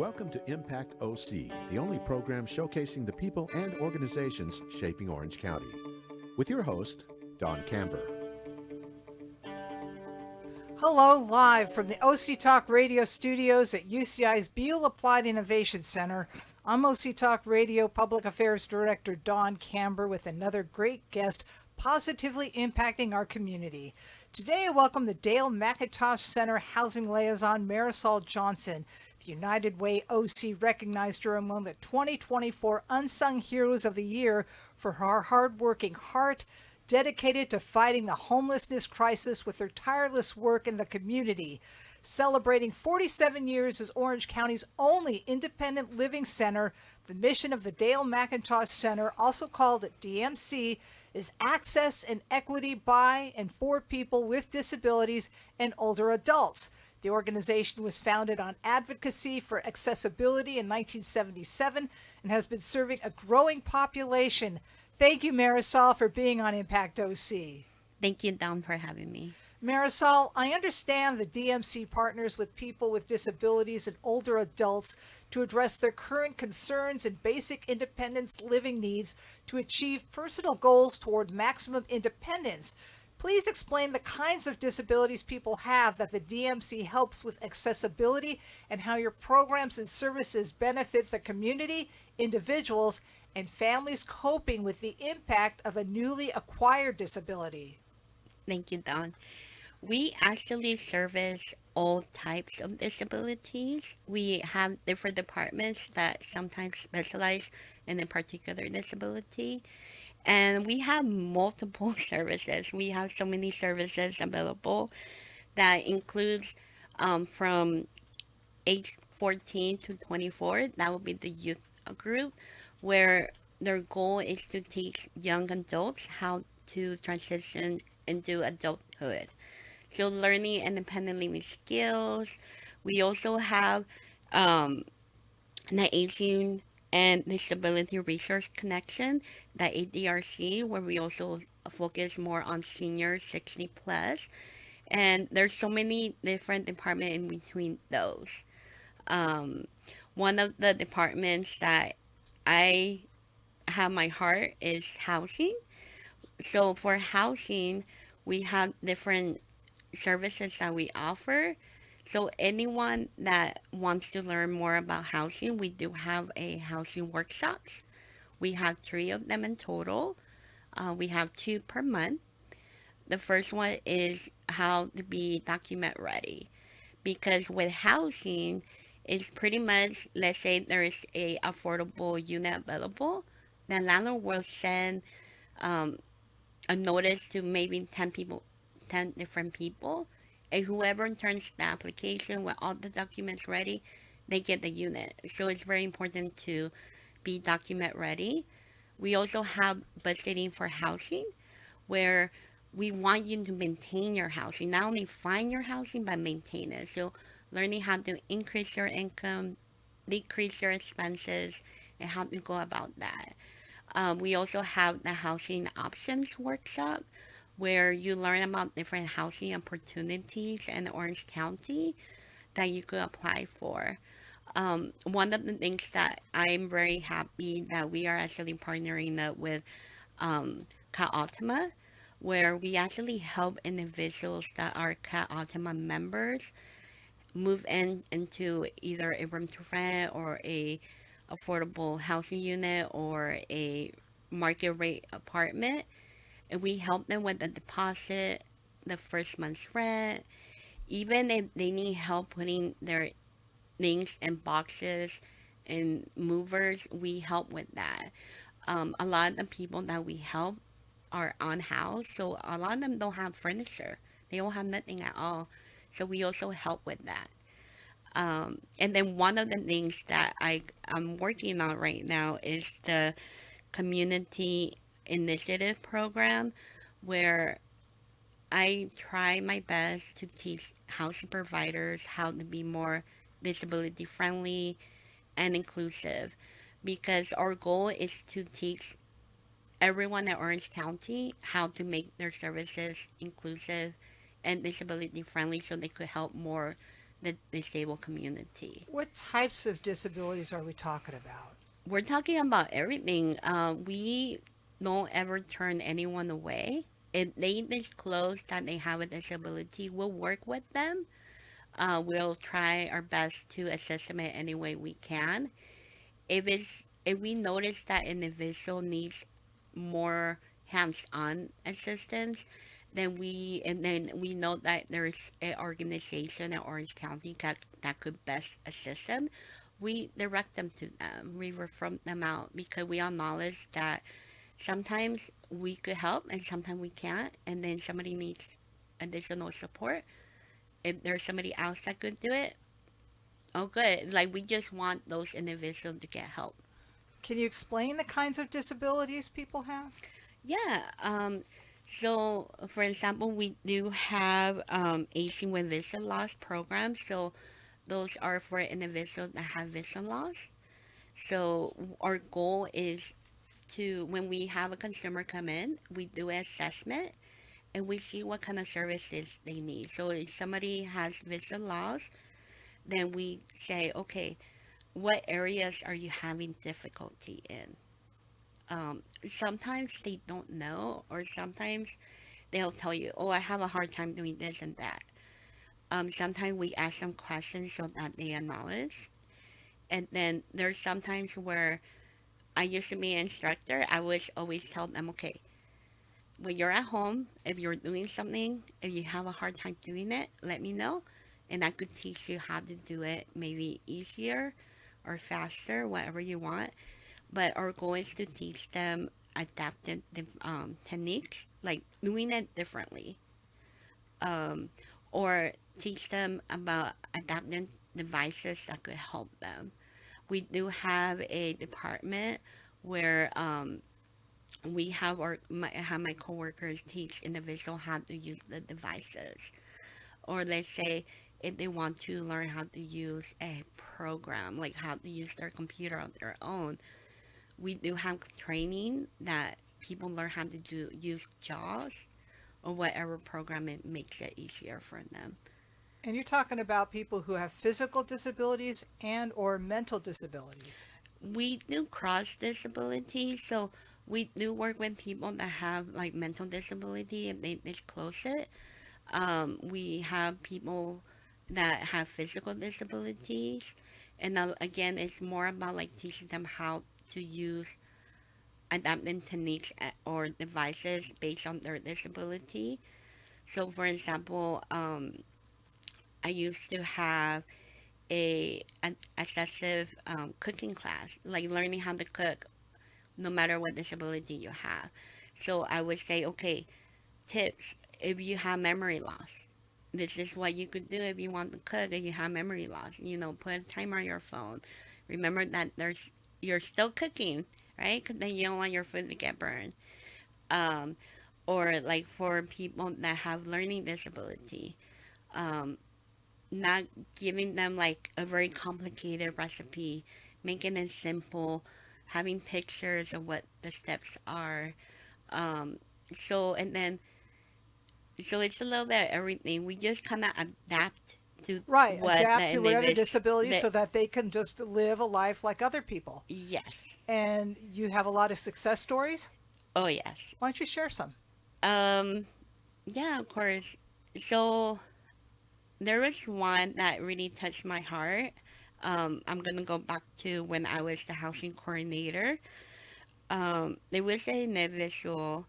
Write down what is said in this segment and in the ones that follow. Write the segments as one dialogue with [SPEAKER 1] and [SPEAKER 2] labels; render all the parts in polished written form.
[SPEAKER 1] Welcome to Impact OC, the only program showcasing the people and organizations shaping Orange County. With your host, Don Camber.
[SPEAKER 2] Hello, live from the OC Talk Radio studios at UCI's Beal Applied Innovation Center. I'm OC Talk Radio Public Affairs Director Don Camber with another great guest positively impacting our community. Today I welcome the Dayle McIntosh Center Housing Liaison Marisol Johnson. The United Way OC recognized her among the 2024 Unsung Heroes of the Year for her hardworking heart, dedicated to fighting the homelessness crisis with her tireless work in the community. Celebrating 47 years as Orange County's only independent living center, the mission of the Dayle McIntosh Center, also called DMC, is access and equity by and for people with disabilities and older adults. The organization was founded on advocacy for accessibility in 1977 and has been serving a growing population. Thank you, Marisol, for being on Impact OC.
[SPEAKER 3] Thank you, Don, for having me.
[SPEAKER 2] Marisol, I understand the DMC partners with people with disabilities and older adults to address their current concerns and basic independence living needs to achieve personal goals toward maximum independence. Please explain the kinds of disabilities people have that the DMC helps with accessibility and how your programs and services benefit the community, individuals, and families coping with the impact of a newly acquired disability.
[SPEAKER 3] Thank you, Don. We actually service all types of disabilities. We have different departments that sometimes specialize in a particular disability. And we have multiple services. We have so many services available that includes from age 14 to 24. That would be the youth group, where their goal is to teach young adults how to transition into adulthood. So learning independent living skills. We also have the Aging and Disability Resource Connection, the ADRC, where we also focus more on seniors 60 plus. And there's so many different departments in between those. One of the departments that I have my heart is housing. So for housing, we have different services that we offer. So anyone that wants to learn more about housing, we do have a housing workshops. We have 3 of them in total. We have 2 per month. The first one is how to be document ready. Because with housing, it's pretty much, let's say there is a affordable unit available, the landlord will send a notice to maybe 10 different people, and whoever turns the application with all the documents ready, they get the unit. So it's very important to be document ready. We also have budgeting for housing, where we want you to maintain your housing, not only find your housing, but maintain it. So learning how to increase your income, decrease your expenses, and how to go about that. We also have the housing options workshop, where you learn about different housing opportunities in Orange County that you could apply for. One of the things that I'm very happy that we are actually partnering up with Cat Ultima, where we actually help individuals that are Cat Ultima members move into either a room to rent or a affordable housing unit or a market rate apartment. And we help them with the deposit, the first month's rent, even if they need help putting their things in boxes and movers, we help with that. A lot of the people that we help are unhoused, so a lot of them don't have furniture. They don't have nothing at all. So we also help with that. And then one of the things that I'm working on right now is the community initiative program, where I try my best to teach housing providers how to be more disability friendly and inclusive, because our goal is to teach everyone in Orange County how to make their services inclusive and disability friendly, so they could help more the disabled community.
[SPEAKER 2] What types of disabilities are we talking about?
[SPEAKER 3] We're talking about everything. We don't ever turn anyone away. If they disclose that they have a disability, we'll work with them. We'll try our best to assist them in any way we can. If we notice that individual needs more hands-on assistance, then we know that there's an organization in Orange County that could best assist them. We direct them to them. We refer them out because we acknowledge that sometimes we could help and sometimes we can't, and then somebody needs additional support. If there's somebody else that could do it, oh good. Like we just want those individuals to get help.
[SPEAKER 2] Can you explain the kinds of disabilities people have?
[SPEAKER 3] Yeah. So for example, we do have aging with vision loss programs. So those are for individuals that have vision loss. So our goal is to, when we have a consumer come in, we do an assessment and we see what kind of services they need. So if somebody has vision loss, then we say, okay, what areas are you having difficulty in? Sometimes they don't know, or sometimes they'll tell you, oh, I have a hard time doing this and that. Sometimes we ask them questions so that they acknowledge. And then there's sometimes where I used to be an instructor, I would always tell them, okay, when you're at home, if you're doing something, if you have a hard time doing it, let me know. And I could teach you how to do it maybe easier or faster, whatever you want. But our goal is to teach them adaptive techniques, like doing it differently. Or teach them about adaptive devices that could help them. We do have a department where we have have my coworkers teach individuals how to use the devices. Or let's say if they want to learn how to use a program, like how to use their computer on their own, we do have training that people learn how to use JAWS or whatever program it makes it easier for them.
[SPEAKER 2] And you're talking about people who have physical disabilities and or mental disabilities.
[SPEAKER 3] We do cross disability, so we do work with people that have like mental disability if they disclose it. We have people that have physical disabilities, and again, it's more about like teaching them how to use adaptive techniques or devices based on their disability. So, for example, I used to have an excessive cooking class, like learning how to cook no matter what disability you have. So I would say, okay, tips if you have memory loss. This is what you could do if you want to cook and you have memory loss. Put a timer on your phone. Remember that you're still cooking, right? Because then you don't want your food to get burned. Um, or like for people that have learning disability, um, not giving them like a very complicated recipe, making it simple, having pictures of what the steps are. Um, so and then so it's a little bit of everything. We just kind of adapt to
[SPEAKER 2] Right,
[SPEAKER 3] what
[SPEAKER 2] adapt
[SPEAKER 3] the
[SPEAKER 2] to whatever
[SPEAKER 3] individual
[SPEAKER 2] disability so
[SPEAKER 3] that
[SPEAKER 2] that they can just live a life like other people.
[SPEAKER 3] yes.
[SPEAKER 2] And you have a lot of success stories.
[SPEAKER 3] Oh yes.
[SPEAKER 2] Why don't you share some?
[SPEAKER 3] Um yeah, of course. So there was one that really touched my heart. I'm gonna go back to when I was the housing coordinator. There was an individual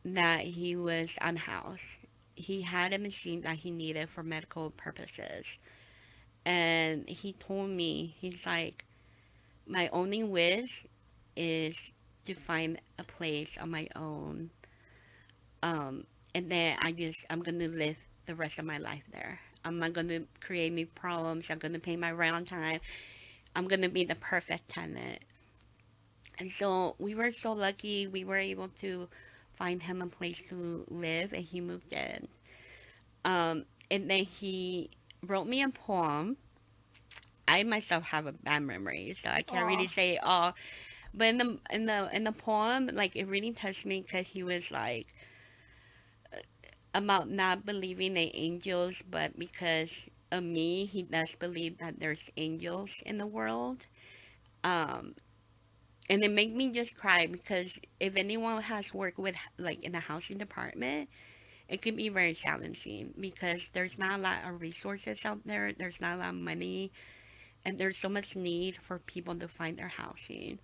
[SPEAKER 3] that he was unhoused. He had a machine that he needed for medical purposes. And he told me, he's like, my only wish is to find a place on my own. And then I'm going to live the rest of my life there. I'm not going to create new problems. I'm going to pay my rent on time. I'm going to be the perfect tenant. And so we were so lucky we were able to find him a place to live and he moved in. And then he wrote me a poem. I myself have a bad memory, so I can't really
[SPEAKER 2] Aw.
[SPEAKER 3] say it all. But in the poem, like it really touched me because he was like about not believing in angels, but because of me, he does believe that there's angels in the world. Um, and it made me just cry because if anyone has worked with like in the housing department, it can be very challenging because there's not a lot of resources out there. There's not a lot of money, and there's so much need for people to find their housing.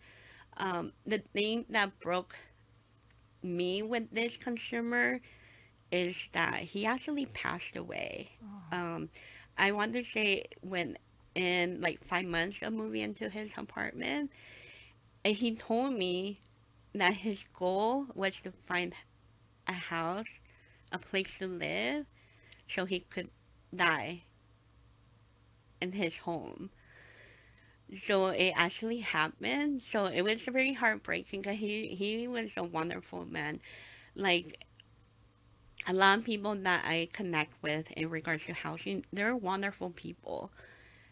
[SPEAKER 3] The thing that broke me with this consumer is that he actually passed away.
[SPEAKER 2] Oh.
[SPEAKER 3] Um, I want to say when in like 5 months of moving into his apartment, and he told me that his goal was to find a house, a place to live, so he could die in his home. So it actually happened. So it was very heartbreaking because he was a wonderful man. Like a lot of people that I connect with in regards to housing, they're wonderful people.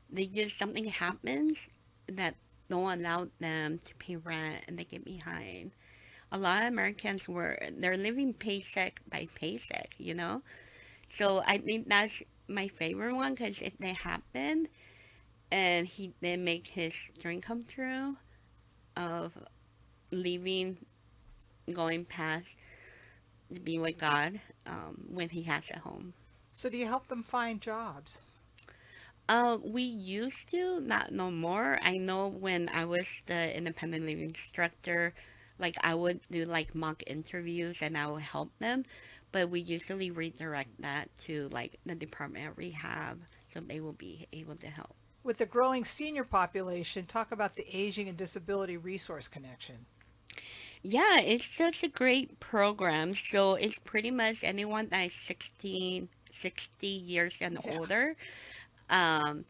[SPEAKER 3] They just something happens that don't allow them to pay rent and they get behind. A lot of Americans they're living paycheck by paycheck, you know? So I think that's my favorite one because if they happen and he did make his dream come true of leaving, going past to be with God when he has a home.
[SPEAKER 2] So do you help them find jobs?
[SPEAKER 3] We used to, not no more. I know when I was the independent living instructor, like I would do like mock interviews and I would help them, but we usually redirect that to like the Department of Rehab so they will be able to help.
[SPEAKER 2] With the growing senior population, talk about the Aging and Disability Resource Connection.
[SPEAKER 3] Yeah, it's such a great program. So it's pretty much anyone that is 16, 60 years and
[SPEAKER 2] Yeah.
[SPEAKER 3] older. Um,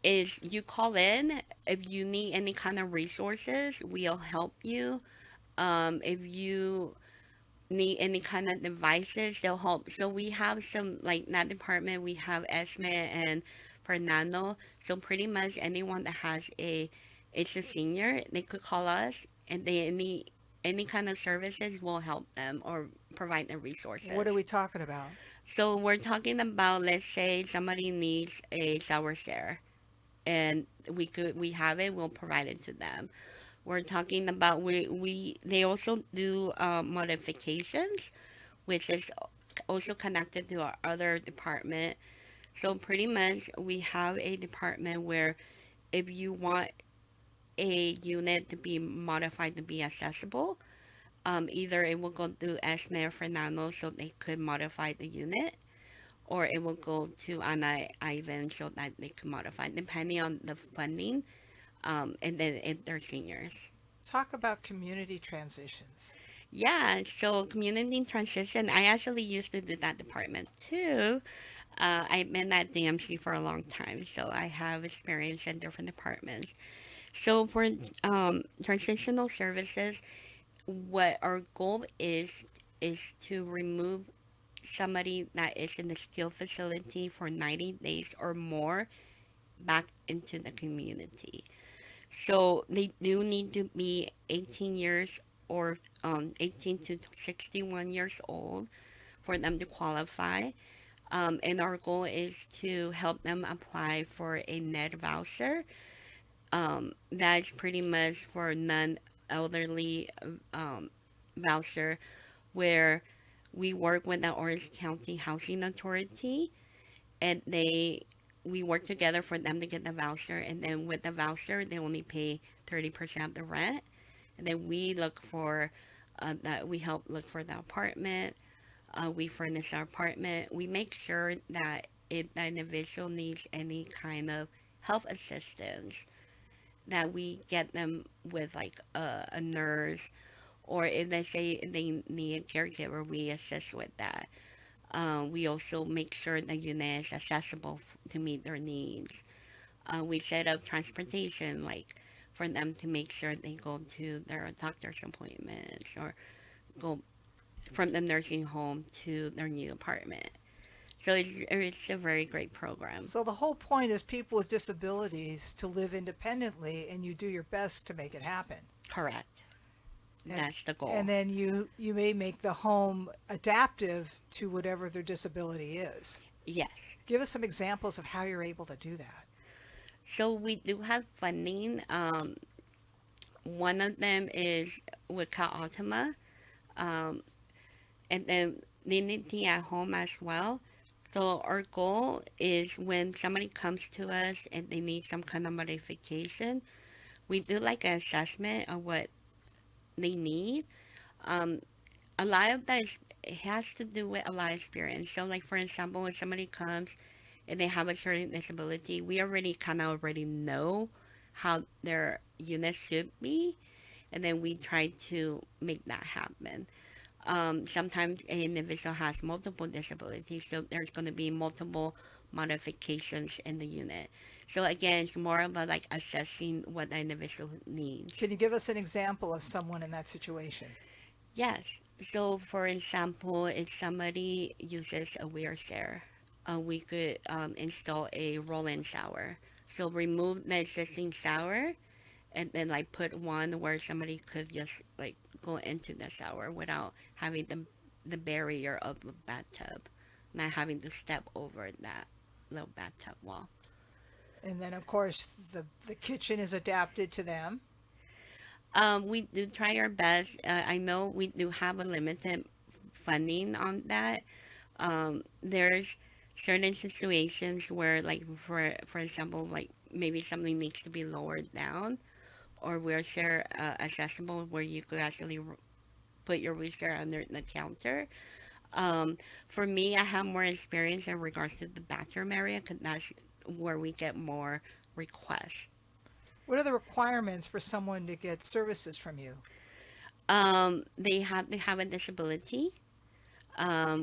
[SPEAKER 3] is you call in if you need any kind of resources, we'll help you. If you need any kind of devices, they'll help. So we have some like in that department, we have Esme and Fernando. So pretty much anyone that has it's a senior, they could call us and they need any kind of services, will help them or provide the
[SPEAKER 2] What
[SPEAKER 3] resources.
[SPEAKER 2] are we talking about?
[SPEAKER 3] So we're talking about, let's say somebody needs a shower share and we have it, we'll provide it to them. We're talking about we they also do modifications, which is also connected to our other department. So pretty much we have a department where if you want a unit to be modified to be accessible, either it will go through Esme or Fernando so they could modify the unit, or it will go to Anna Ivan so that they can modify depending on the funding. And then if they're seniors.
[SPEAKER 2] Talk about community transitions.
[SPEAKER 3] Yeah, so community transition, I actually used to do that department too. I've been at DMC for a long time, so I have experience in different departments. So for transitional services, what our goal is to remove somebody that is in the skilled facility for 90 days or more back into the community. So they do need to be 18 years or 18 to 61 years old for them to qualify. And our goal is to help them apply for a net voucher. That's pretty much for non-elderly voucher where we work with the Orange County Housing Authority and we work together for them to get the voucher, and then with the voucher they only pay 30% of the rent, and then we look for that we help look for the apartment, we furnish our apartment, we make sure that if the individual needs any kind of health assistance that we get them with like a nurse, or if they say they need a caregiver, we assist with that. We also make sure the unit is accessible to meet their needs. We set up transportation, like for them to make sure they go to their doctor's appointments or go from the nursing home to their new apartment. So it's a very great program.
[SPEAKER 2] So the whole point is people with disabilities to live independently, and you do your best to make it happen.
[SPEAKER 3] Correct.
[SPEAKER 2] And,
[SPEAKER 3] That's the goal.
[SPEAKER 2] and then you may make the home adaptive to whatever their disability is.
[SPEAKER 3] Yes.
[SPEAKER 2] Give us some examples of how you're able to do that.
[SPEAKER 3] So we do have funding. One of them is with Cal Ultima, um, and then Dignity at Home as well. So our goal is when somebody comes to us and they need some kind of modification, we do like an assessment of what they need. Um, a lot of that is, it has to do with a lot of experience. So like for example, when somebody comes and they have a certain disability, we already know how their unit should be, and then we try to make that happen. Sometimes an individual has multiple disabilities, so there's going to be multiple modifications in the unit. So again, it's more about like assessing what the individual needs.
[SPEAKER 2] Can you give us an example of someone in that situation?
[SPEAKER 3] Yes. So for example, if somebody uses a wheelchair, we could install a roll-in shower. So remove the existing shower and then like put one where somebody could just like go into the shower without having the barrier of the bathtub, not having to step over that little bathtub wall.
[SPEAKER 2] And then, of course, the kitchen is adapted to them.
[SPEAKER 3] We do try our best. I know we do have a limited funding on that. There's certain situations where, like, for example, like maybe something needs to be lowered down or wheelchair accessible, where you could actually put your wheelchair under the counter. For me, I have more experience in regards to the bathroom area because that's where we get more requests.
[SPEAKER 2] What are the requirements for someone to get services from you?
[SPEAKER 3] They have to have a disability.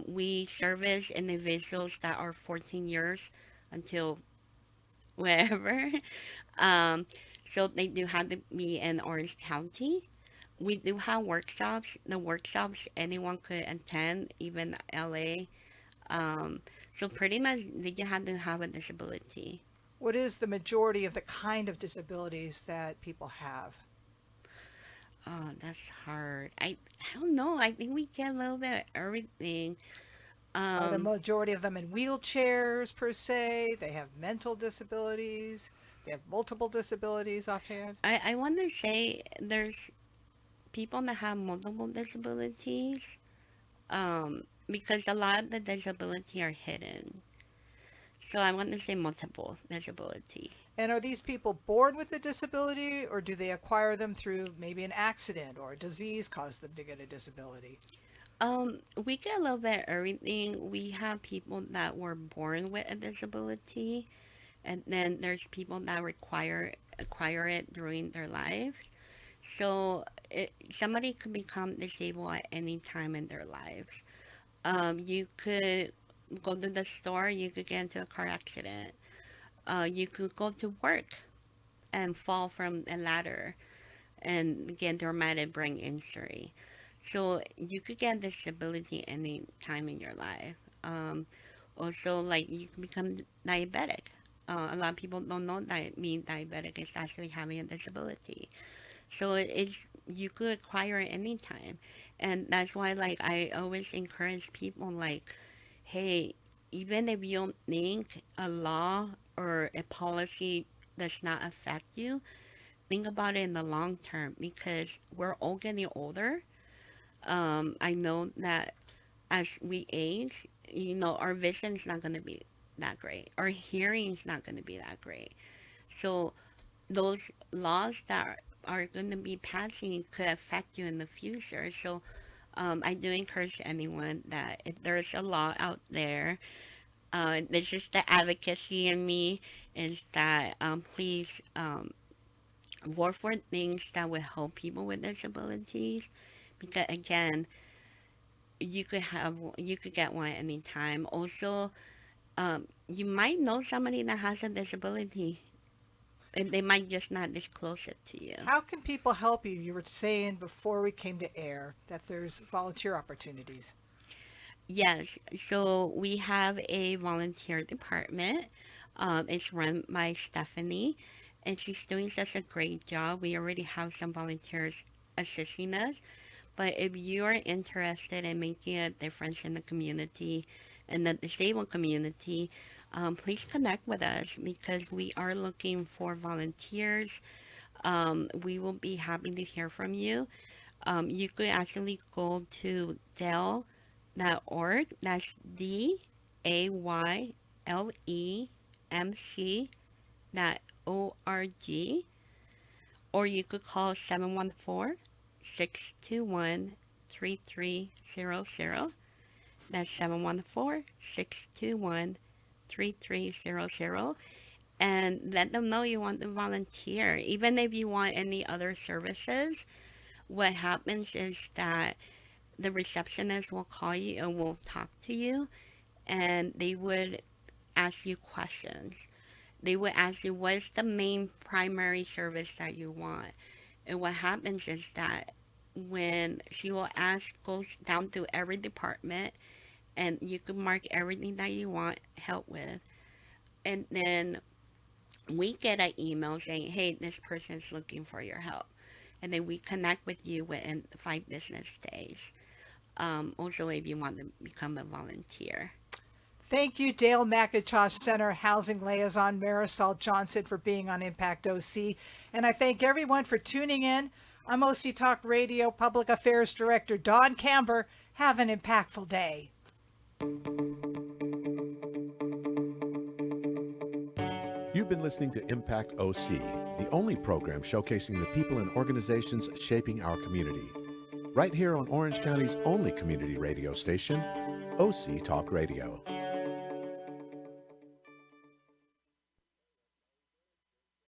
[SPEAKER 3] We service individuals that are 14 years until wherever. Um, so they do have to be in Orange County. We do have workshops. The workshops anyone could attend, even LA. So pretty much they just have to have a disability.
[SPEAKER 2] What is the majority of the kind of disabilities that people have?
[SPEAKER 3] Oh, that's hard. I don't know. I think we get a little bit of everything.
[SPEAKER 2] Are the
[SPEAKER 3] Um,
[SPEAKER 2] majority of them in wheelchairs per se? They have mental disabilities. They have multiple disabilities offhand.
[SPEAKER 3] I want to say there's people that have multiple disabilities, because a lot of the disability are hidden. So I want to say multiple disability.
[SPEAKER 2] And are these people born with a disability, or do they acquire them through maybe an accident or a disease caused them to get a disability?
[SPEAKER 3] We get a little bit of everything. We have people that were born with a disability, and then there's people that acquire it during their lives. So somebody could become disabled at any time in their lives. You could go to the store, you could get into a car accident. You could go to work and fall from a ladder and get traumatic brain injury. So you could get disability any time in your life. Also, like you can become diabetic. A lot of people don't know that being diabetic is actually having a disability. So it's you could acquire it anytime, and that's why like I always encourage people like, hey, even if you don't think a law or a policy does not affect you, think about it in the long term because we're all getting older. I know that as we age, our vision's not going to be that great. Our hearing's not going to be that great. So those laws that are going to be passing could affect you in the future. So I do encourage anyone that if there's a law out there, this is the advocacy in me, is that please work for things that will help people with disabilities. Because again, you could get one anytime. Also, you might know somebody that has a disability, and they might just not disclose it to you.
[SPEAKER 2] How can people help you? You were saying before we came to air that there's volunteer opportunities.
[SPEAKER 3] Yes, so we have a volunteer department. It's run by Stephanie, and she's doing such a great job. We already have some volunteers assisting us. But if you are interested in making a difference in the community, in the disabled community, please connect with us because we are looking for volunteers. We will be happy to hear from you. You could actually go to Dayle.org. That's DAYLEMC.org. Or you could call 714-621-3300. That's 714-621-3300. And let them know you want to volunteer. Even if you want any other services, what happens is that the receptionist will call you and will talk to you, and they would ask you questions. They would ask you what is the main primary service that you want. And what happens is that when she will ask, goes down through every department, and you can mark everything that you want help with. And then we get an email saying, hey, this person's looking for your help. And then we connect with you within 5 business days. Also, if you want to become a volunteer.
[SPEAKER 2] Thank you, Dayle McIntosh Center Housing Liaison Marisol Johnson, for being on Impact OC. And I thank everyone for tuning in. I'm OC Talk Radio Public Affairs Director Dawn Camber. Have an impactful day.
[SPEAKER 1] You've been listening to Impact OC, the only program showcasing the people and organizations shaping our community. Right here on Orange County's only community radio station, OC Talk Radio.